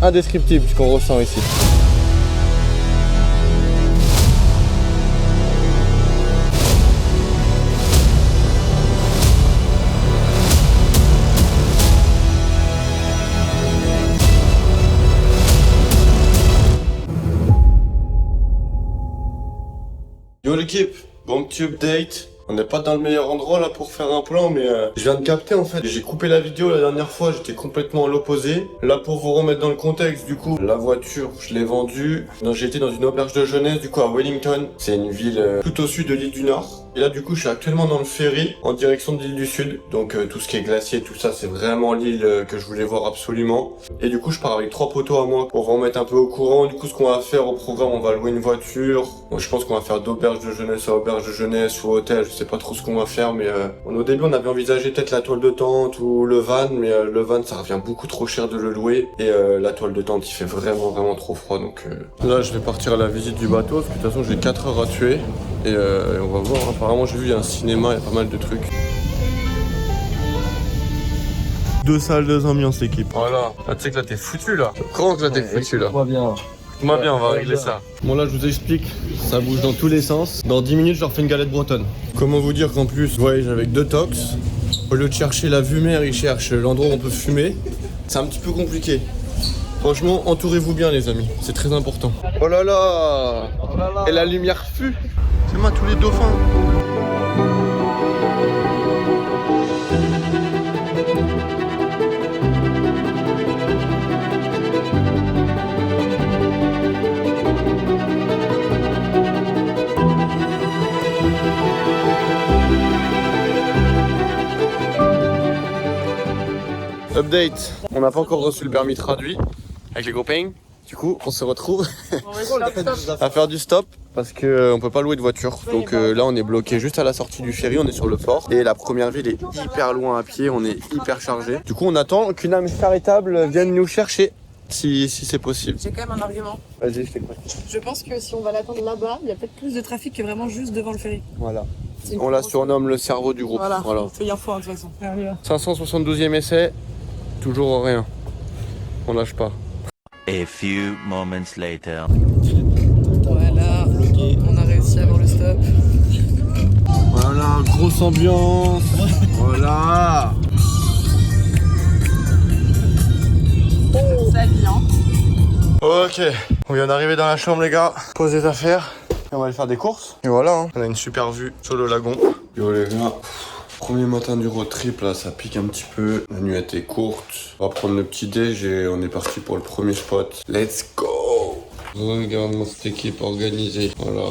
indescriptible ce qu'on ressent ici. Yo l'équipe, bon petit update. On n'est pas dans le meilleur endroit là pour faire un plan, mais je viens de capter en fait. J'ai coupé la vidéo la dernière fois, j'étais complètement à l'opposé. Là pour vous remettre dans le contexte, du coup, la voiture, je l'ai vendue. J'étais dans une auberge de jeunesse, du coup à Wellington. C'est une ville tout au sud de l'île du Nord. Et là du coup je suis actuellement dans le ferry en direction de l'île du Sud. Donc tout ce qui est glacier, tout ça, c'est vraiment l'île que je voulais voir absolument. Et du coup je pars avec 3 potos à moi pour vous remettre un peu au courant. Du coup ce qu'on va faire au programme, on va louer une voiture. Donc, je pense qu'on va faire d'auberge de jeunesse à auberge de jeunesse ou hôtel. Je sais pas trop ce qu'on va faire, mais au début on avait envisagé peut-être la toile de tente ou le van, mais le van ça revient beaucoup trop cher de le louer. Et la toile de tente il fait vraiment trop froid. Donc là je vais partir à la visite du bateau parce que de toute façon j'ai 4 heures à tuer. Et on va voir, apparemment j'ai vu il y a un cinéma, il y a pas mal de trucs. 2 salles, 2 ambiances l'équipe. Voilà, ah, tu sais que là t'es foutu là. Comment que là t'es foutu là? Moi bien. Moi bien, on va régler ça. Bon là je vous explique, ça bouge dans tous les sens. Dans 10 minutes je leur fais une galette bretonne. Comment vous dire qu'en plus, je voyage avec 2 tox. Au lieu de chercher la vue mer, ils cherchent l'endroit où on peut fumer. C'est un petit peu compliqué. Franchement, entourez-vous bien les amis, c'est très important. Oh là là, et la lumière fut. C'est moi tous les dauphins. Update, on n'a pas encore reçu le permis traduit avec les copains. Du coup, on se retrouve à faire du stop parce que on peut pas louer de voiture. Donc là, on est bloqué juste à la sortie du ferry, on est sur le port. Et la première ville est hyper loin à pied, on est hyper chargé. Du coup, on attend qu'une âme charitable vienne nous chercher. Si c'est possible. J'ai quand même un argument. Vas-y, je t'écoute. Je pense que si on va l'attendre là-bas, il y a peut-être plus de trafic que vraiment juste devant le ferry. Voilà. On la surnomme le cerveau du groupe. Voilà. Il y a fois de toute façon. 572e essai, toujours rien. On lâche pas. A few moments later. Voilà, on a réussi à avoir le stop. Voilà, grosse ambiance. Voilà. Ça vient. Ok, on vient d'arriver dans la chambre les gars. Pose les affaires. Et on va aller faire des courses. Et voilà, hein. On a une super vue sur le lagon. Yo les gars. Premier matin du road trip là, ça pique un petit peu. La nuit était courte. On va prendre le petit déj et on est parti pour le premier spot. Let's go! Regarde-moi cette équipe organisée. Voilà.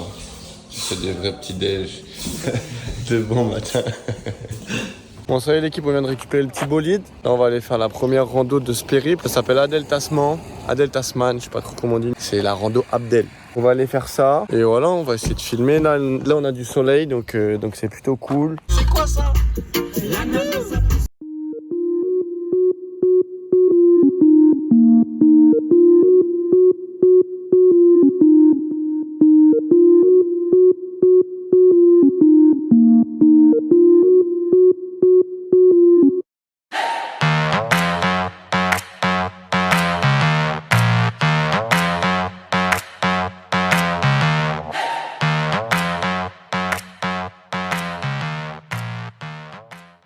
C'est des vrais petits déj. De bon matin. Bon, ça y est l'équipe, on vient de récupérer le petit bolide. Là, on va aller faire la première rando de ce périple. Ça s'appelle Adel Tasman, je sais pas trop comment on dit. C'est la rando Abdel. On va aller faire ça. Et voilà, on va essayer de filmer. Là on a du soleil, donc c'est plutôt cool. C'est quoi ça?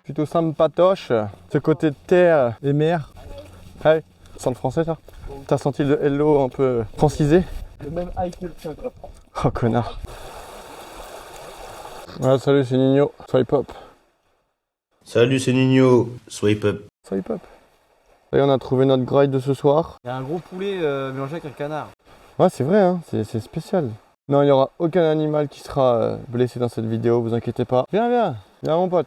Plutôt sympatoche, ce côté de terre et mer. Ouais, c'est le français ça? T'as senti le hello un peu francisé? Le même high que le tien quoi. Oh connard. Ouais, salut, c'est Nino, swipe up. Salut, c'est Nino, swipe up. Swipe up. Là, on a trouvé notre graille de ce soir. Il y a un gros poulet mélangé avec un canard. Ouais, c'est vrai, hein, c'est spécial. Non, il n'y aura aucun animal qui sera blessé dans cette vidéo, vous inquiétez pas. Viens mon pote.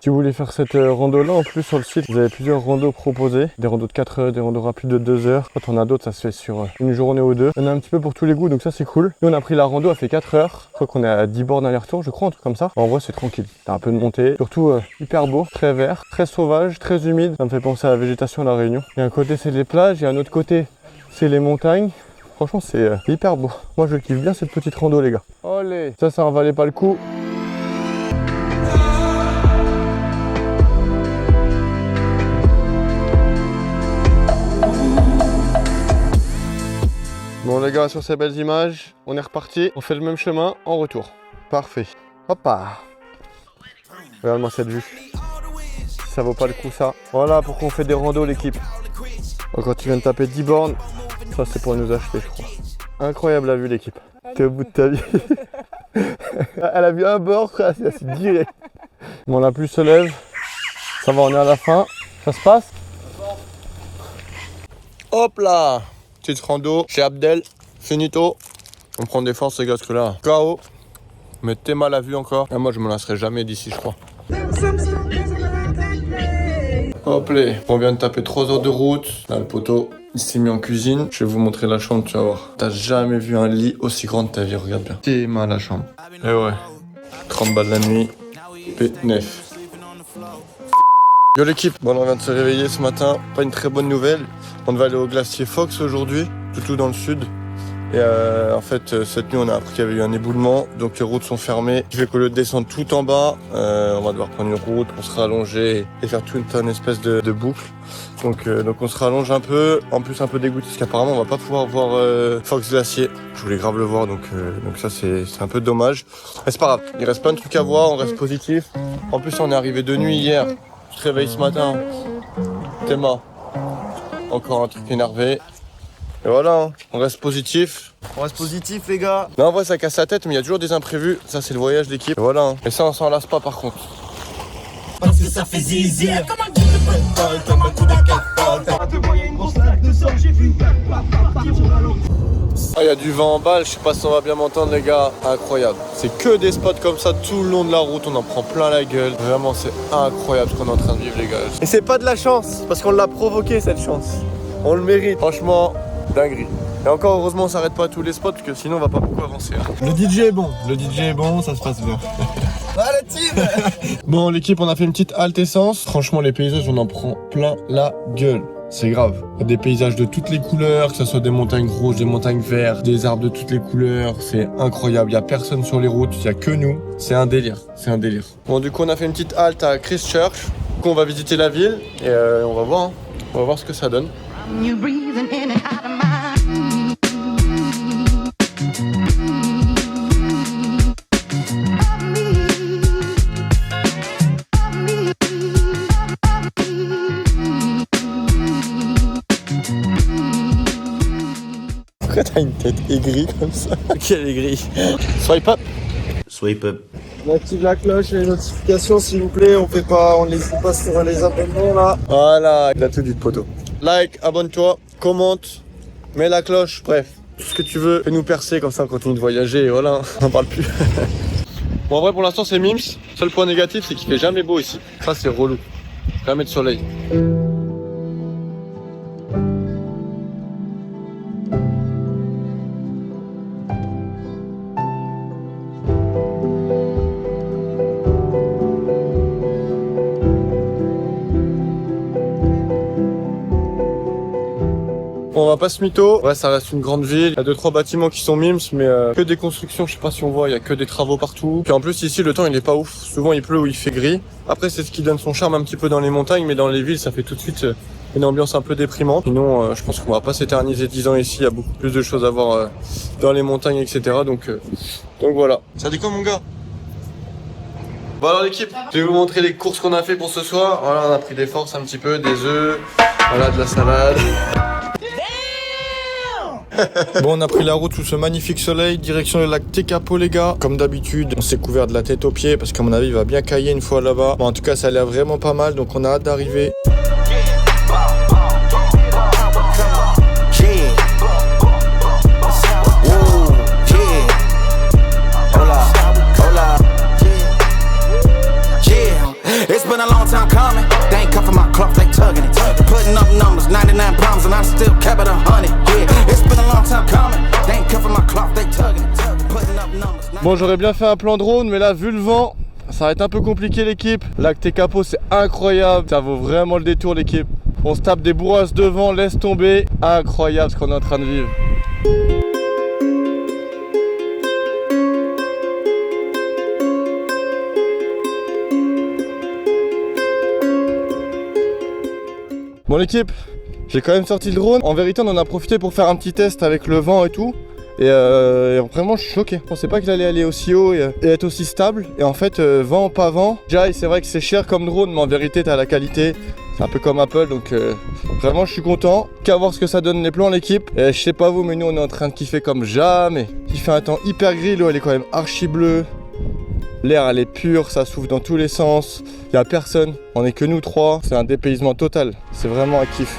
Si vous voulez faire cette rando là, en plus sur le site, vous avez plusieurs randos proposés. Des randos de 4 heures, des randos rapides de 2 heures. Quand on a d'autres, ça se fait sur une journée ou deux. On a un petit peu pour tous les goûts, donc ça c'est cool. Nous on a pris la rando, elle fait 4 heures. Je crois qu'on est à 10 bornes aller-retour, je crois, un truc comme ça. En vrai c'est tranquille, t'as un peu de montée. Surtout hyper beau, très vert, très sauvage, très humide. Ça me fait penser à la végétation à La Réunion. Il y a un côté c'est les plages, et un autre côté c'est les montagnes. Franchement, c'est hyper beau. Moi, je kiffe bien cette petite rando, les gars. Allez, ça en valait pas le coup. Bon les gars, sur ces belles images, on est reparti. On fait le même chemin en retour. Parfait. Hop là. Regarde-moi cette vue. Ça vaut pas le coup ça. Voilà pourquoi on fait des randos l'équipe. Quand tu viens de taper 10 bornes, ça c'est pour nous acheter je crois. Incroyable la vue l'équipe. T'es au bout de ta vie. Elle a vu un bord, frère, c'est direct. Bon la pluie se lève. Ça va, on est à la fin. Ça se passe? Hop là. Petite rando chez Abdel, finito. On prend des forces les gars, parce que là, KO. Mettez mal la vue encore. Et moi je me lasserai jamais d'ici je crois. Hop là, on vient de taper 3 heures de route. Là le poteau, il s'est mis en cuisine. Je vais vous montrer la chambre, tu vas voir. T'as jamais vu un lit aussi grand de ta vie, regarde bien. T'es mal la chambre. Et ouais, 30 balles la nuit, P9. Yo l'équipe, bon on vient de se réveiller ce matin, pas une très bonne nouvelle. On va aller au glacier Fox aujourd'hui, tout dans le sud. Et en fait, cette nuit on a appris qu'il y avait eu un éboulement, donc les routes sont fermées. Ce qui fait qu'au lieu de descendre tout en bas, on va devoir prendre une route pour se rallonger et faire toute une espèce de boucle. Donc on se rallonge un peu, en plus un peu dégoûté parce qu'apparemment on va pas pouvoir voir Fox Glacier. Je voulais grave le voir, donc ça c'est un peu dommage. Mais c'est pas grave, il reste plein de trucs à voir, on reste positif. En plus on est arrivé de nuit hier, je te réveille ce matin, t'es mort. Encore un truc énervé. Et voilà, hein. On reste positif. On reste positif, les gars. Non, en vrai, ça casse la tête, mais il y a toujours des imprévus. Ça, c'est le voyage d'équipe. Et voilà, hein. Et ça, on s'en lasse pas par contre. Parce que ça fait zizir. Ah, il y a du vent en balle, je sais pas si on va bien m'entendre, les gars. Incroyable. C'est que des spots comme ça tout le long de la route. On en prend plein la gueule. Vraiment, c'est incroyable ce qu'on est en train de vivre, les gars. Et c'est pas de la chance, parce qu'on l'a provoqué cette chance. On le mérite. Franchement, dinguerie. Et encore heureusement on s'arrête pas à tous les spots parce que sinon on va pas beaucoup avancer. Hein. Le DJ est bon, ça se passe bien. Ah, la team. Bon l'équipe, on a fait une petite halte essence. Franchement les paysages on en prend plein la gueule. C'est grave. Il y a des paysages de toutes les couleurs, que ce soit des montagnes rouges, des montagnes vertes, des arbres de toutes les couleurs. C'est incroyable. Il y a personne sur les routes, il y a que nous. C'est un délire. C'est un délire. Bon du coup on a fait une petite halte à Christchurch. Du coup on va visiter la ville et on va voir. Hein. On va voir ce que ça donne. You breathing in and out of my Pourquoi t'as une tête aigrie comme ça? Quelle aigrie. Swipe up. Swipe up. On active la cloche et les notifications s'il vous plaît, on les fait pas sur les abonnements là. Voilà, il a tout dit le poteau. Like, abonne-toi, commente, mets la cloche, bref, tout ce que tu veux. Fais-nous percer comme ça on continue de voyager et voilà, on n'en parle plus. Bon en vrai pour l'instant c'est Mims. Seul point négatif c'est qu'il fait jamais beau ici. Ça c'est relou. Jamais de soleil. On va pas se mytho, ouais ça reste une grande ville, il y a 2-3 bâtiments qui sont Mims mais que des constructions, je sais pas si on voit, il y a que des travaux partout. Puis en plus ici le temps il est pas ouf, souvent il pleut ou il fait gris. Après c'est ce qui donne son charme un petit peu dans les montagnes, mais dans les villes ça fait tout de suite une ambiance un peu déprimante. Sinon je pense qu'on va pas s'éterniser 10 ans ici, il y a beaucoup plus de choses à voir dans les montagnes etc. Donc voilà. Ça dit quoi mon gars? Bon alors l'équipe, je vais vous montrer les courses qu'on a fait pour ce soir. Voilà on a pris des forces un petit peu, des œufs, voilà de la salade. Bon on a pris la route sous ce magnifique soleil, direction le lac Tekapo les gars. Comme d'habitude on s'est couvert de la tête aux pieds parce qu'à mon avis il va bien cailler une fois là-bas. Bon en tout cas ça a l'air vraiment pas mal donc on a hâte d'arriver. It's been a long time coming. They ain't cuffing my cloth, they tugging it. Putting up numbers, 99 pounds, and I'm still kept at 100. Yeah, it's been a long time coming. They ain't cuffing my cloth, they tugging it. Putting up numbers. Bon j'aurais bien fait un plan drone mais là vu le vent, ça va être un peu compliqué l'équipe. Lac Tekapo c'est incroyable, ça vaut vraiment le détour l'équipe. On se tape des bourrasques devant, laisse tomber. Incroyable ce qu'on est en train de vivre. Bon l'équipe, j'ai quand même sorti le drone. En vérité on en a profité pour faire un petit test avec le vent et tout. Et vraiment je suis choqué. Je pensais pas qu'il allait aller aussi haut et être aussi stable. Et en fait vent pas vent. Déjà c'est vrai que c'est cher comme drone, mais en vérité t'as la qualité. C'est un peu comme Apple, donc vraiment je suis content. Qu'à voir ce que ça donne les plans l'équipe. Et je sais pas vous, mais nous on est en train de kiffer comme jamais. Il fait un temps hyper gris, l'eau elle est quand même archi bleue. L'air elle est pure, ça souffle dans tous les sens. Il y a personne, on est que nous trois. C'est un dépaysement total, c'est vraiment un kiff.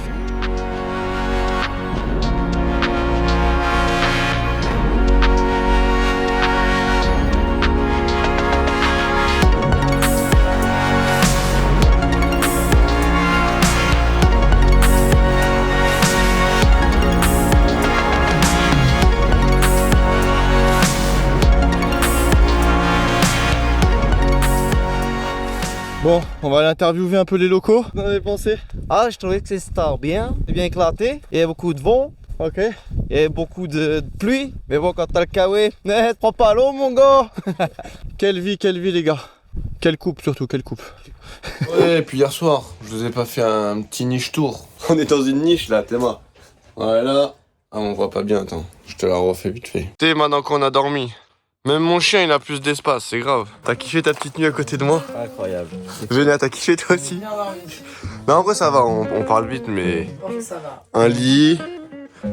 Bon, on va aller interviewer un peu les locaux. Vous en avez pensé? Ah, je trouvais que c'était bien, c'est bien éclaté. Il y a beaucoup de vent, Ok. il y a beaucoup de pluie. Mais bon, quand t'as le kawaii, prends pas l'eau, mon gars. Quelle vie les gars. Quelle coupe surtout, quelle coupe. Ouais, et puis hier soir, je vous ai pas fait un petit niche tour. On est dans une niche là, t'es moi. Voilà. Ah, on voit pas bien, attends. Je te la refais vite fait. T'es maintenant qu'on a dormi. Même mon chien il a plus d'espace, c'est grave. T'as kiffé ta petite nuit à côté de moi? Incroyable. Vénia, t'as kiffé toi aussi? Non, en vrai ça va, on parle vite, mais. Ça va. Un lit.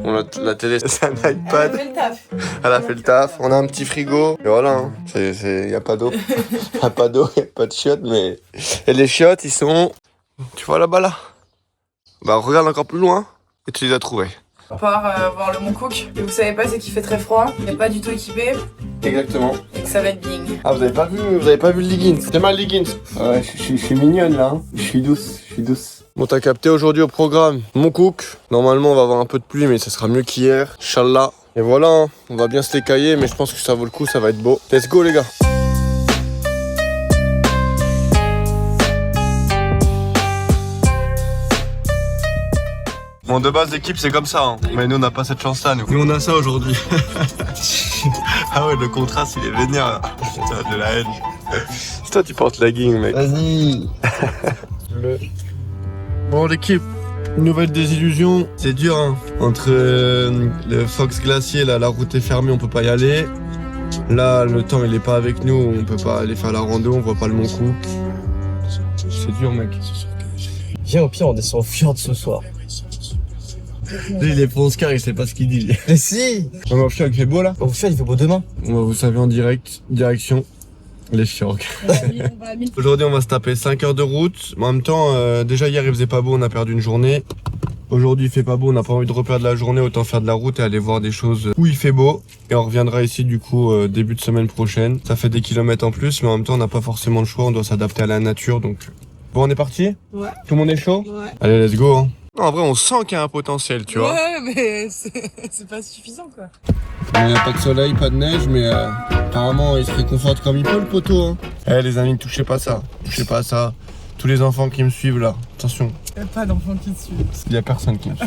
On a la télé, c'est un iPad. le taf. Elle a fait le taf. On a un petit frigo. Et voilà, hein. Y a pas d'eau. Y a pas d'eau, y a pas de chiottes, mais. Et les chiottes, ils sont. Tu vois là-bas là? Bah, regarde encore plus loin et tu les as trouvés. On part voir le Mont Cook. Et vous savez pas, c'est qu'il fait très froid. Il n'est pas du tout équipé Exactement. et que ça va être bing. Ah, vous avez pas vu le leggings? C'est mal leggings. Ouais, je suis mignonne là. Hein. Je suis douce. Bon, t'as capté aujourd'hui au programme Mont Cook. Normalement, on va avoir un peu de pluie, mais ça sera mieux qu'hier. Inch'Allah. Et voilà, hein. On va bien se les cailler, mais je pense que ça vaut le coup, ça va être beau. Let's go, les gars. Bon, de base, l'équipe, c'est comme ça, hein. Mais nous, on n'a pas cette chance-là, nous. Nous, on a ça aujourd'hui. Ah ouais, le contraste, il est vénère, là. Putain, de la haine. C'est toi, tu portes legging, mec. Vas-y. Bon, l'équipe, une nouvelle désillusion. C'est dur, hein. Entre le Fox Glacier, là, la route est fermée, on peut pas y aller. Là, le temps, il est pas avec nous, on peut pas aller faire la rando, on voit pas le Mont Cook. C'est dur, mec. Viens, au pire, on descend au fjord ce soir. Lui, il est pour Oscar, il sait pas ce qu'il dit. Mais si. On va au fjord, il fait beau, là. Au fjord, il fait beau demain. On va, vous savez, en direction les fjords. Aujourd'hui, on va se taper 5 heures de route. Mais en même temps, déjà hier, il faisait pas beau, on a perdu une journée. Aujourd'hui, il fait pas beau, on n'a pas envie de reperdre la journée, autant faire de la route et aller voir des choses où il fait beau. Et on reviendra ici, du coup, début de semaine prochaine. Ça fait des kilomètres en plus, mais en même temps, on n'a pas forcément le choix, on doit s'adapter à la nature, donc... Bon, on est parti? Ouais. Tout le monde est chaud? Ouais. Allez, let's go, hein. Non, en vrai, on sent qu'il y a un potentiel, tu vois. Ouais, mais c'est pas suffisant, quoi. Il n'y a pas de soleil, pas de neige, mais apparemment il se réconforte comme il peut le poteau. Hein. Eh les amis, ne touchez pas ça, touchez pas ça. Tous les enfants qui me suivent là, attention. Il n'y a pas d'enfants qui te suivent. Il n'y a personne qui me suit.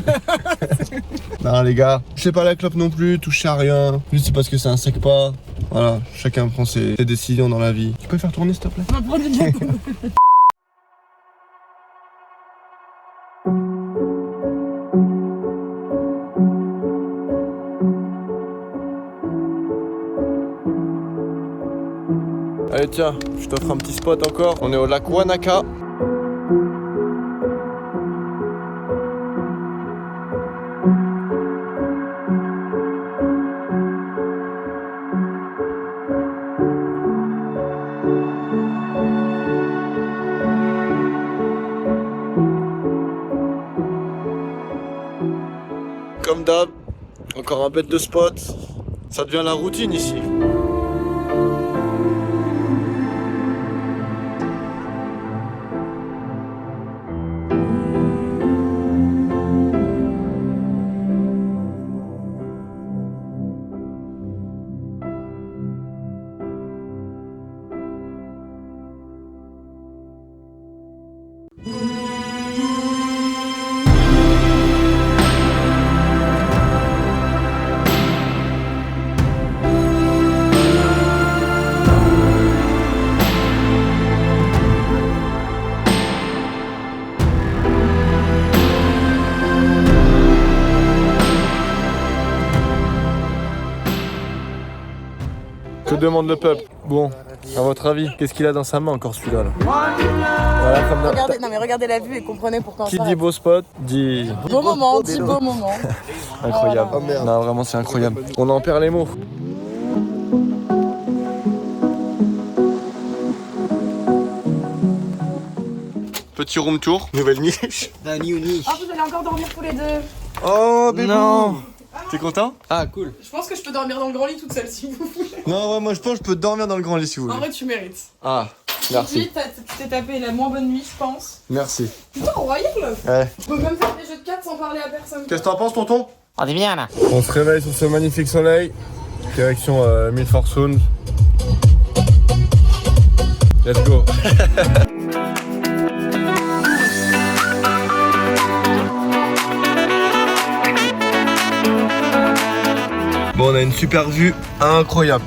Non les gars, touchez pas la clope non plus, touchez à rien. Juste c'est parce que c'est un sec pas. Voilà, chacun prend ses décisions dans la vie. Tu peux faire tourner s'il te plaît? On va prendre du gâteau. Allez tiens, je t'offre un petit spot encore. On est au lac Wanaka. Comme d'hab, encore un bête de spot. Ça devient la routine ici. Que demande le peuple? Bon, à votre avis, qu'est-ce qu'il a dans sa main encore celui-là là? Voilà, comme dans... Regardez, non mais regardez la vue et comprenez pourquoi on Qui s'arrête. dit beau spot, dit... Beau moment, dit beau moment. Incroyable. Oh, merde. Non, vraiment, c'est incroyable. On en perd les mots. Petit room tour, nouvelle niche. Ah, vous allez encore dormir tous les deux. Oh, bébé. Non. T'es content? Ah, cool. Je pense que je peux dormir dans le grand lit toute seule si vous voulez. Non, ouais, moi je pense que je peux dormir dans le grand lit si vous En voulez. vrai, tu mérites. Ah, merci. Tu t'es tapé la moins bonne nuit, je pense. Merci. Putain, royal. Ouais. Je peux même faire des jeux de cartes sans parler à personne. Qu'est-ce que t'en penses, tonton? On est bien là. On se réveille sur ce magnifique soleil. Direction Milford Sound. Let's go. Bon, on a une super vue incroyable.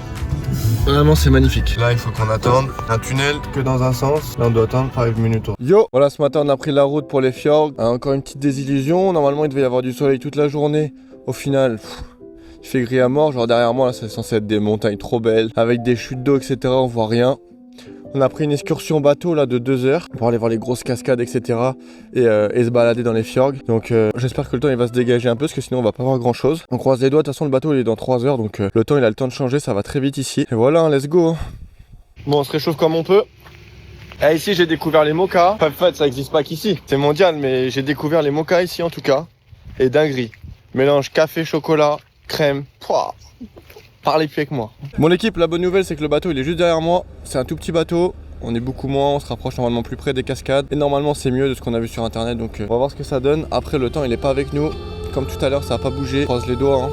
Vraiment, c'est magnifique. Là, il faut qu'on attende un tunnel que dans un sens. Là, on doit attendre 5 minutes. Yo! Voilà, ce matin, on a pris la route pour les fjords. Encore une petite désillusion. Normalement, il devait y avoir du soleil toute la journée. Au final, il fait gris à mort. Genre, derrière moi, là, c'est censé être des montagnes trop belles. Avec des chutes d'eau, etc. On voit rien. On a pris une excursion bateau là de 2 heures pour aller voir les grosses cascades, etc. Et se balader dans les fjords. Donc j'espère que le temps il va se dégager un peu parce que sinon on va pas voir grand chose. On croise les doigts, de toute façon le bateau il est dans 3 heures donc le temps il a le temps de changer, ça va très vite ici. Et voilà, hein, let's go. Bon, on se réchauffe comme on peut. Et ici j'ai découvert les mochas. Enfin, en fait ça existe pas qu'ici, c'est mondial, mais j'ai découvert les mochas ici en tout cas. Et dinguerie. Mélange café, chocolat, crème. Pouah. Parlez plus avec moi. Bon l'équipe, la bonne nouvelle c'est que le bateau il est juste derrière moi. C'est un tout petit bateau, on est beaucoup moins, on se rapproche normalement plus près des cascades. Et normalement c'est mieux de ce qu'on a vu sur internet, donc on va voir ce que ça donne. Après le temps il est pas avec nous, comme tout à l'heure ça a pas bougé, croise les doigts hein.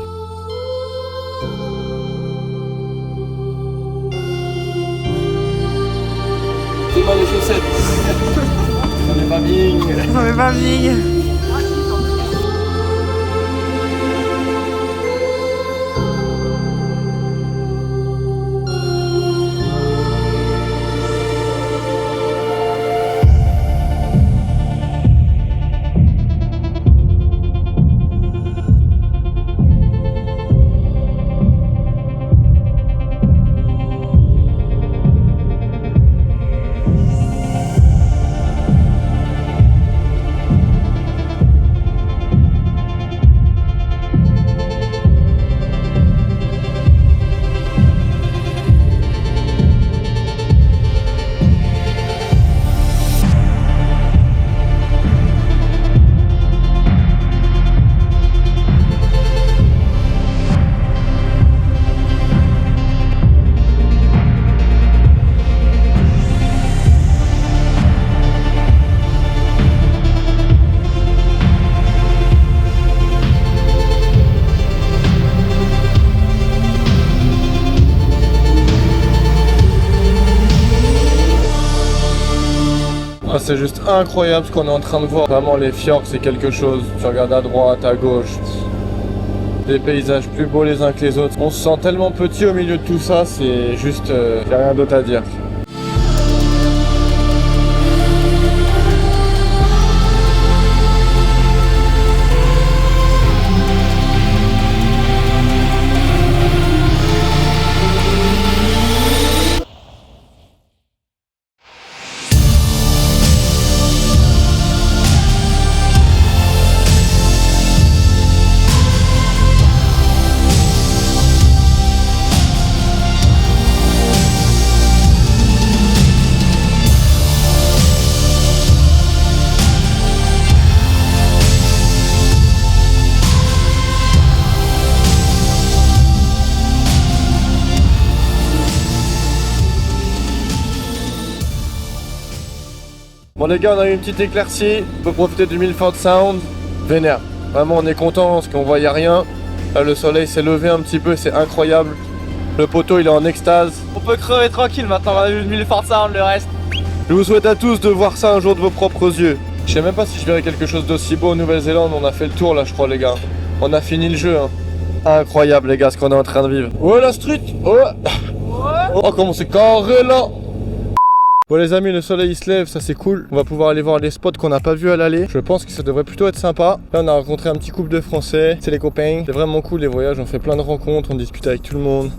C'est mal les chaussettes. On est pas bien. On est pas bien. C'est juste incroyable ce qu'on est en train de voir. Vraiment les fjords c'est quelque chose. Tu regardes à droite, à gauche. Des paysages plus beaux les uns que les autres. On se sent tellement petit au milieu de tout ça, c'est juste... y a rien d'autre à dire. Bon les gars, on a eu une petite éclaircie, on peut profiter du Milford Sound, vénère. Vraiment on est content parce qu'on voyait rien. Là le soleil s'est levé un petit peu, c'est incroyable. Le poteau il est en extase. On peut crever tranquille maintenant, on a vu le Milford Sound, le reste. Je vous souhaite à tous de voir ça un jour de vos propres yeux. Je sais même pas si je verrai quelque chose d'aussi beau en Nouvelle-Zélande, on a fait le tour là je crois les gars. On a fini le jeu hein. Incroyable les gars ce qu'on est en train de vivre. Ouais la street. Ouais. Oh comment c'est carré là. Bon les amis, le soleil il se lève, ça c'est cool. On va pouvoir aller voir les spots qu'on n'a pas vu à l'aller. Je pense que ça devrait plutôt être sympa. Là on a rencontré un petit couple de Français, c'est les copains. C'est vraiment cool les voyages, on fait plein de rencontres, on discute avec tout le monde.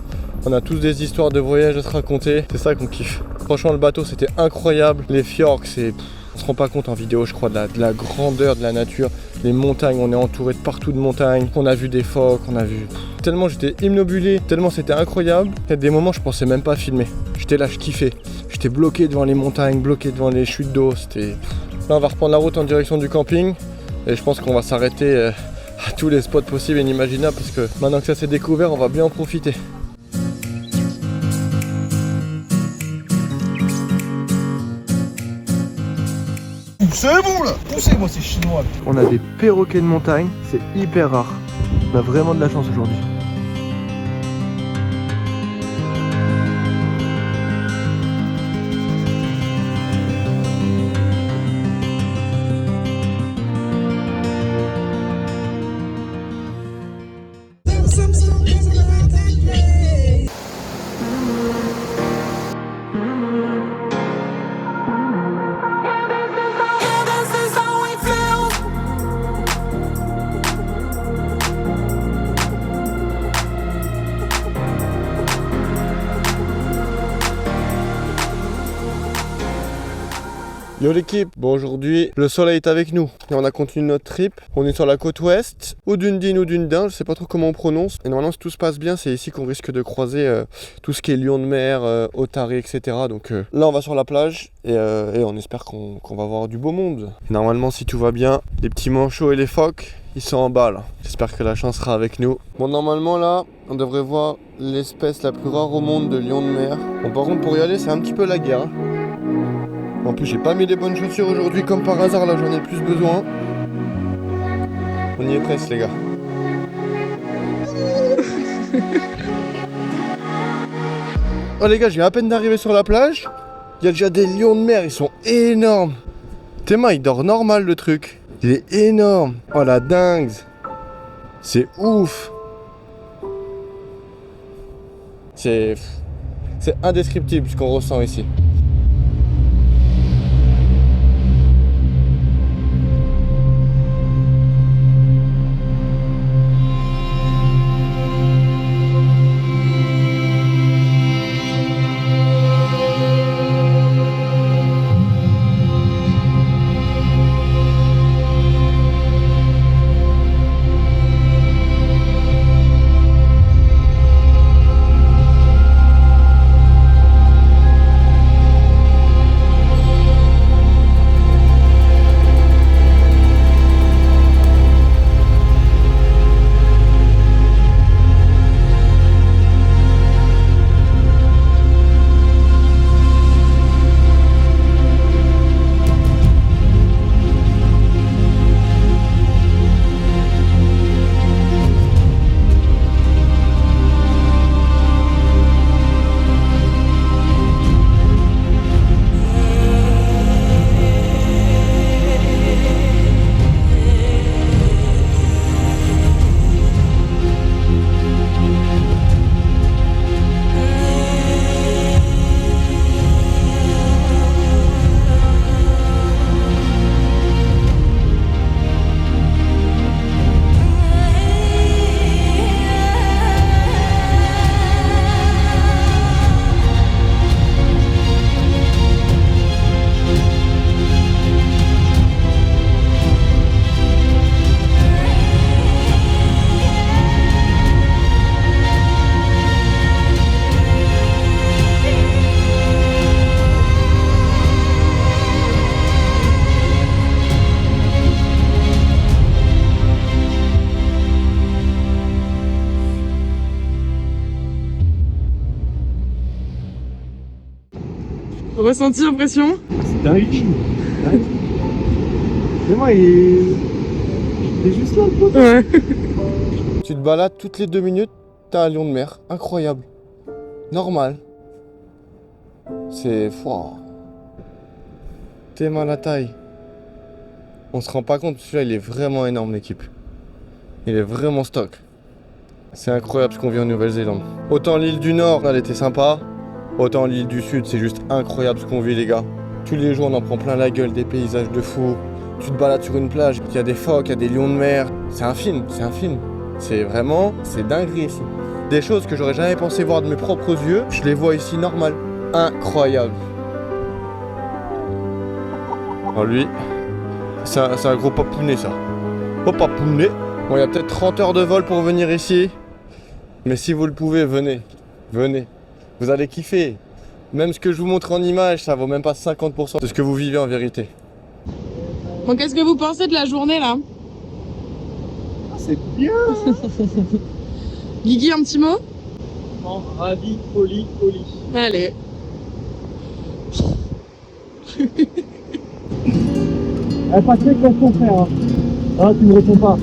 On a tous des histoires de voyage à se raconter, c'est ça qu'on kiffe. Franchement le bateau c'était incroyable, les fjords c'est... On se rend pas compte en vidéo je crois de la grandeur de la nature, les montagnes, on est entouré de partout de montagnes, on a vu des phoques, on a vu... Tellement j'étais immobilé, tellement c'était incroyable, il y a des moments je pensais même pas filmer. J'étais là, je kiffais, j'étais bloqué devant les montagnes, bloqué devant les chutes d'eau, c'était... Là on va reprendre la route en direction du camping et je pense qu'on va s'arrêter à tous les spots possibles et inimaginables parce que maintenant que ça s'est découvert on va bien en profiter. C'est bon là. Poussez-moi ces chinois. On a des perroquets de montagne, c'est hyper rare. On a vraiment de la chance aujourd'hui. Yo l'équipe, bon aujourd'hui le soleil est avec nous et on a continué notre trip. On est sur la côte ouest, ou d'Undine ou d'Undin, je sais pas trop comment on prononce. Et normalement si tout se passe bien c'est ici qu'on risque de croiser tout ce qui est lion de mer, otaries, etc. Donc là on va sur la plage et on espère qu'on va voir du beau monde. Et normalement si tout va bien, les petits manchots et les phoques ils sont en bas là. J'espère que la chance sera avec nous. Bon normalement là on devrait voir l'espèce la plus rare au monde de lion de mer. Bon par contre pour y aller c'est un petit peu la guerre. En plus j'ai pas mis les bonnes chaussures aujourd'hui comme par hasard, là j'en ai plus besoin. On y est presque les gars. Oh les gars, je viens à peine d'arriver sur la plage. Il y a déjà des lions de mer, ils sont énormes. Théma il dort normal le truc. Il est énorme. Oh la dingue. C'est ouf. C'est indescriptible ce qu'on ressent ici. Ressenti, impression? C'est dingue. Mais moi il est juste là le pote. Ouais. Tu te balades toutes les 2 minutes, t'as un lion de mer. Incroyable. Normal. C'est fort. T'es mal à taille. On se rend pas compte, celui-là il est vraiment énorme l'équipe. Il est vraiment stock. C'est incroyable ce qu'on vit en Nouvelle-Zélande. Autant l'île du Nord, elle était sympa. Autant l'île du Sud, c'est juste incroyable ce qu'on vit les gars. Tous les jours on en prend plein la gueule, des paysages de fou. Tu te balades sur une plage, il y a des phoques, il y a des lions de mer. C'est un film, c'est un film. C'est vraiment, c'est dingue ici. Des choses que j'aurais jamais pensé voir de mes propres yeux, je les vois ici normal. Incroyable. Alors lui, c'est un gros papounet ça. Oh papounet. Bon, il y a peut-être 30 heures de vol pour venir ici. Mais si vous le pouvez, venez. Venez. Vous allez kiffer. Même ce que je vous montre en image, ça vaut même pas 50% de ce que vous vivez en vérité. Bon, qu'est-ce que vous pensez de la journée là? C'est bien. Guigui, un petit mot? Non, ravi, poli. Allez. Patrick, qu'est-ce qu'on fait, hein? Ah, tu me réponds pas.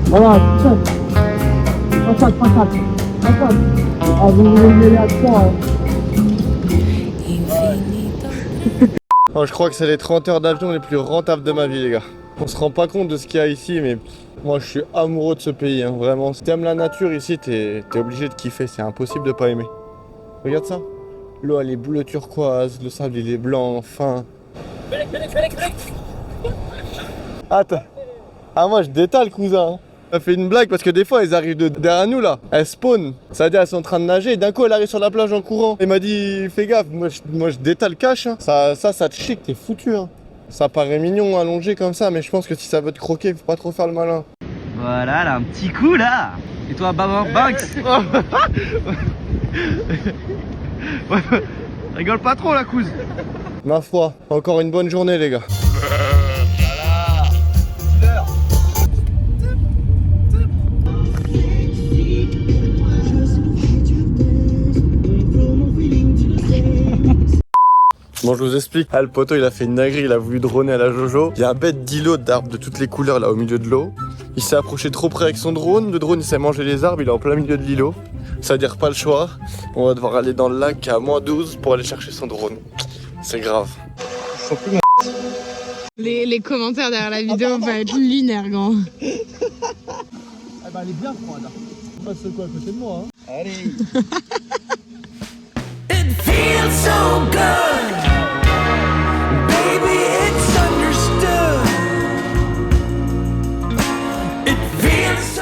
Voilà, façade. Ah, vous voulez me mêler à 3, hein? Oh, je crois que c'est les 30 heures d'avion les plus rentables de ma vie, les gars. On se rend pas compte de ce qu'il y a ici, mais moi je suis amoureux de ce pays, hein, vraiment. Si t'aimes la nature ici, t'es obligé de kiffer, c'est impossible de pas aimer. Regarde ça. L'eau elle est bleu turquoise, le sable il est blanc, fin. Attends. Ah moi je détale, cousin. Hein. Elle fait une blague parce que des fois elles arrivent derrière nous là, elles spawnent. Ça veut dire elles sont en train de nager et d'un coup elle arrive sur la plage en courant. Il m'a dit fais gaffe, moi je détale cash. Hein. Ça te chic, t'es foutu. Hein. Ça paraît mignon allongé comme ça, mais je pense que si ça veut te croquer, faut pas trop faire le malin. Voilà, là, un petit coup là. Et toi, Banks? Rigole pas trop la couse. Ma foi, encore une bonne journée les gars. Bon, je vous explique. Ah, le poteau, il a fait une dinguerie, il a voulu droner à la Jojo. Il y a un bête d'îlot d'arbres de toutes les couleurs là au milieu de l'eau. Il s'est approché trop près avec son drone. Le drone, il s'est mangé les arbres, il est en plein milieu de l'îlot. Ça veut dire pas le choix. On va devoir aller dans le lac à -12 pour aller chercher son drone. C'est grave. Les commentaires derrière la vidéo vont être lunaires, grand. Ah bah elle est bien froide. Passe quoi à côté de moi, hein? Allez. It feels so good. Baby, it's understood. It feels so.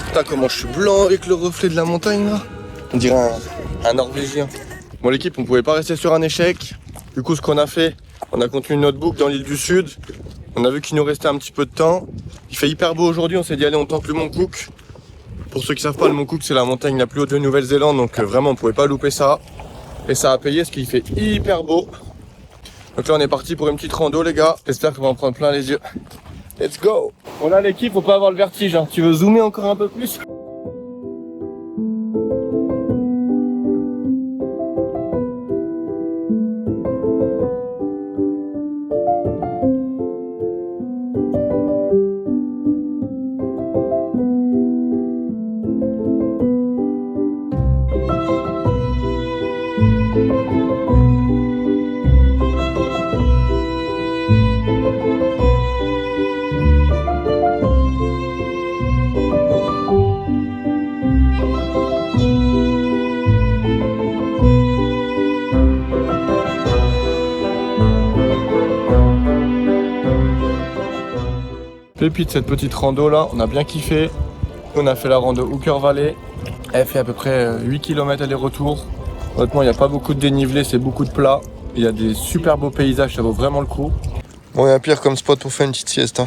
Putain, comment je suis blanc avec le reflet de la montagne là. On dirait un Norvégien. Bon l'équipe, on pouvait pas rester sur un échec. Du coup, ce qu'on a fait, on a continué notre boucle dans l'île du Sud. On a vu qu'il nous restait un petit peu de temps. Il fait hyper beau aujourd'hui, on s'est dit allez on tente le Mont Cook. Pour ceux qui savent pas, le Mont Cook c'est la montagne la plus haute de Nouvelle-Zélande, donc vraiment on pouvait pas louper ça. Et ça a payé parce qu'il fait hyper beau. Donc là on est parti pour une petite rando les gars. J'espère qu'on va en prendre plein les yeux. Let's go. Bon là l'équipe, faut pas avoir le vertige, hein. Tu veux zoomer encore un peu plus? Pépite cette petite rando là, on a bien kiffé. On a fait la rando Hooker Valley. Elle fait à peu près 8 km aller-retour. Honnêtement, il n'y a pas beaucoup de dénivelé, c'est beaucoup de plat. Il y a des super beaux paysages, ça vaut vraiment le coup. Bon, il y a pire comme spot pour faire une petite sieste. Hein.